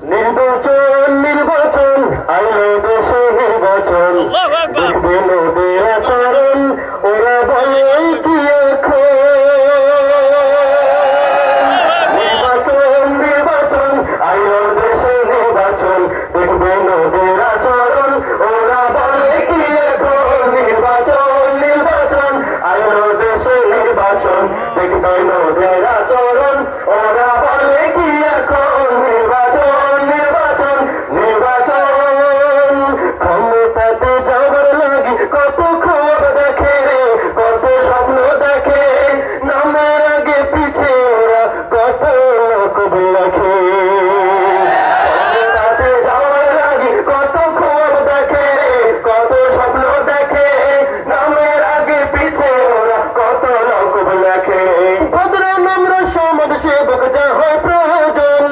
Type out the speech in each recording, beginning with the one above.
নির্বাচন নির্বাচন আইলো দেশে নির্বাচন দেখবে ওদের আচরণ ওরা বলে কি এখন নির্বাচন নির্বাচন আইলো দেশে নির্বাচন দেখবে ওদের আচরণ ওরা বলে কি এখন নির্বাচন নির্বাচন আইলো দেশে নির্বাচন দেখবে ওদের আচরণ ওরা বলে কি এখন নির্বাচন নির্বাচন নির্বাচন ক্ষমতাতে যাবার লাগি কত খবর দেখে কত স্বপ্ন দেখে নামের আগে পিছে ওরা কত লোক লেখে ক্ষমতাতে যাবার লাগি কত খবর দেখে কত স্বপ্ন দেখে নামের আগে পিছে ওরা কত লোক লেখে ভদ্র নম্র সমাজ সেবক যা হয় প্রয়োজন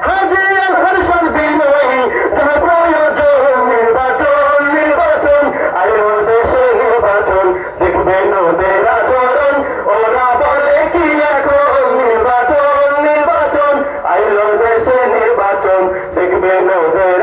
হাজির হর্ষণ বিনয়ী যা প্রয়োজন নির্বাচন নির্বাচন আইলো দেশে নির্বাচন দেখবেন ওদের আচরণ ওরা বলে কি এখন নির্বাচন নির্বাচন আইলো দেশে নির্বাচন দেখবেন ওদের